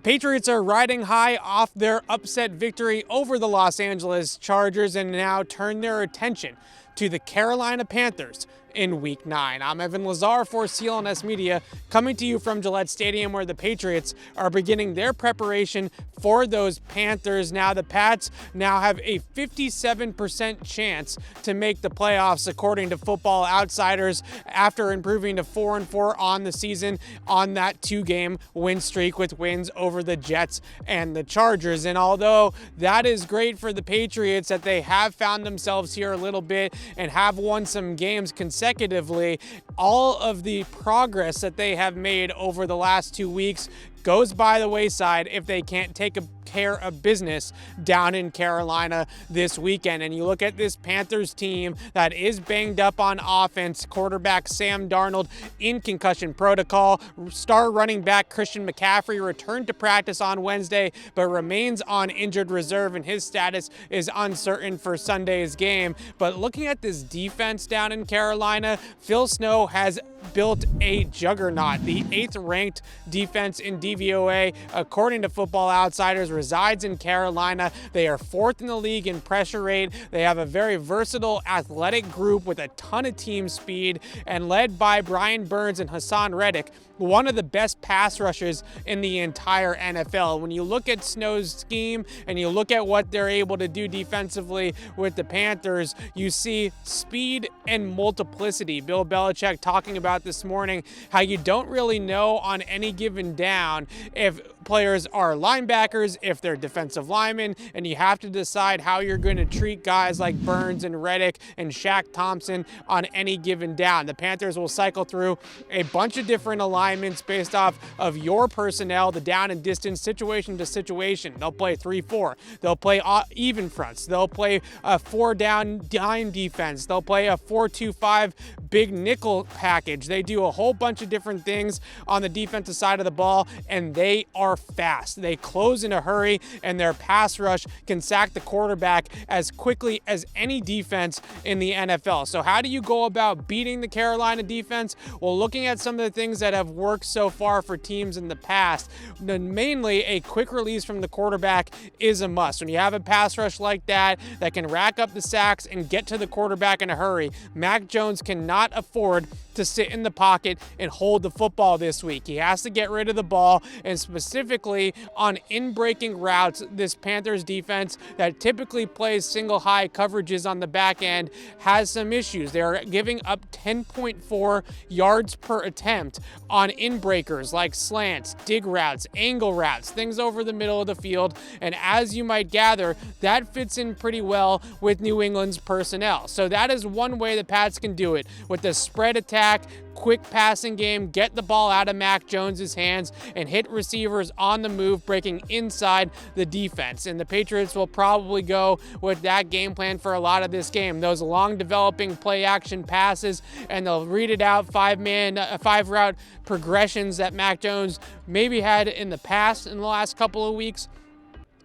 Patriots are riding high off their upset victory over the Los Angeles Chargers and now turn their attention to the Carolina Panthers in Week 9. I'm Evan Lazar for CLNS Media, coming to you from Gillette Stadium, where the Patriots are beginning their preparation for those Panthers. Now the Pats now have a 57% chance to make the playoffs, according to Football Outsiders, after improving to 4-4 on the season on that 2-game win streak with wins over the Jets and the Chargers. And although that is great for the Patriots that they have found themselves here a little bit and have won some games consecutively, all of the progress that they have made over the last 2 weeks goes by the wayside if they can't take care of business down in Carolina this weekend. And you look at this Panthers team that is banged up on offense. Quarterback Sam Darnold in concussion protocol. Star running back Christian McCaffrey returned to practice on Wednesday but remains on injured reserve, and his status is uncertain for Sunday's game. But looking at this defense down in Carolina, Phil Snow has built a juggernaut. The 8th ranked defense in DVOA, according to Football Outsiders, resides in Carolina. They are 4th in the league in pressure rate. They have a very versatile athletic group with a ton of team speed, and led by Brian Burns and Hassan Reddick, one of the best pass rushers in the entire NFL. When you look at Snow's scheme and you look at what they're able to do defensively with the Panthers, you see speed and multiplicity. Bill Belichick talking about this morning how you don't really know on any given down if players are linebackers, if they're defensive linemen, and you have to decide how you're going to treat guys like Burns and Reddick and Shaq Thompson on any given down. The Panthers will cycle through a bunch of different alignments based off of your personnel, the down and distance, situation to situation. They'll play 3-4. They'll play even fronts. They'll play a 4-down dime defense. They'll play a 4-2-5 big nickel package. They do a whole bunch of different things on the defensive side of the ball, and they are fast. They close in a hurry, and their pass rush can sack the quarterback as quickly as any defense in the NFL. So how do you go about beating the Carolina defense? Well, looking at some of the things that have worked so far for teams in the past, mainly a quick release from the quarterback is a must. When you have a pass rush like that can rack up the sacks and get to the quarterback in a hurry, Mac Jones cannot afford to sit in the pocket and hold the football this week. He has to get rid of the ball, and specifically on in-breaking routes, this Panthers defense that typically plays single high coverages on the back end has some issues. They're giving up 10.4 yards per attempt on in-breakers like slants, dig routes, angle routes, things over the middle of the field. And as you might gather, that fits in pretty well with New England's personnel. So that is one way the Pats can do it, with the spread attack, quick passing game, get the ball out of Mac Jones's hands and hit receivers on the move, breaking inside the defense. And the Patriots will probably go with that game plan for a lot of this game. Those long developing play action passes, and they'll read it out, 5-route progressions that Mac Jones maybe had in the past in the last couple of weeks.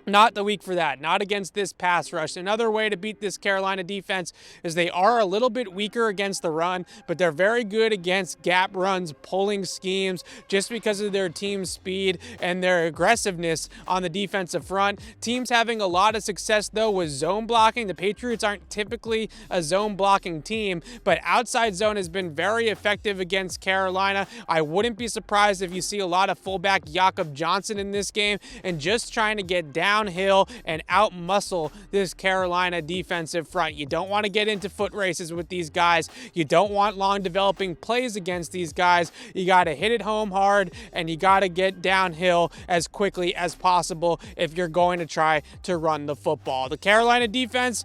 Not the week for that, not against this pass rush. Another way to beat this Carolina defense is they are a little bit weaker against the run, but they're very good against gap runs, pulling schemes, just because of their team speed and their aggressiveness on the defensive front. Teams having a lot of success, though, with zone blocking. The Patriots aren't typically a zone blocking team, but outside zone has been very effective against Carolina. I wouldn't be surprised if you see a lot of fullback Jakob Johnson in this game, and just trying to get downhill and out-muscle this Carolina defensive front. You don't want to get into foot races with these guys. You don't want long developing plays against these guys. You got to hit it home hard, and you got to get downhill as quickly as possible if you're going to try to run the football. The Carolina defense,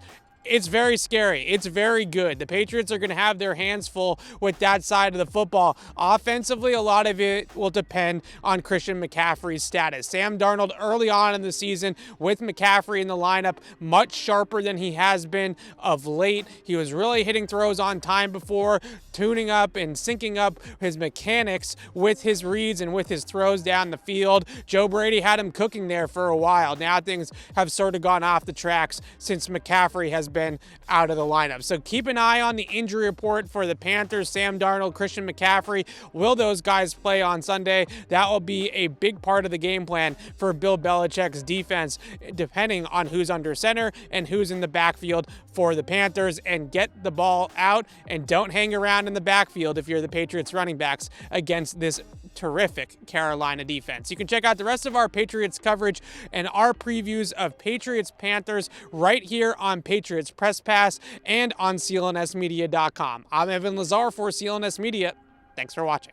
it's very scary. It's very good. The Patriots are going to have their hands full with that side of the football. Offensively, a lot of it will depend on Christian McCaffrey's status. Sam Darnold early on in the season with McCaffrey in the lineup, much sharper than he has been of late. He was really hitting throws on time before, tuning up and syncing up his mechanics with his reads and with his throws down the field. Joe Brady had him cooking there for a while. Now things have sort of gone off the tracks since McCaffrey has been out of the lineup. So keep an eye on the injury report for the Panthers. Sam Darnold, Christian McCaffrey. Will those guys play on Sunday? That will be a big part of the game plan for Bill Belichick's defense, depending on who's under center and who's in the backfield for the Panthers. And get the ball out and don't hang around in the backfield if you're the Patriots running backs against this terrific Carolina defense. You can check out the rest of our Patriots coverage and our previews of Patriots Panthers right here on Patriots Press Pass and on CLNSmedia.com. I'm Evan Lazar for CLNS Media. Thanks for watching.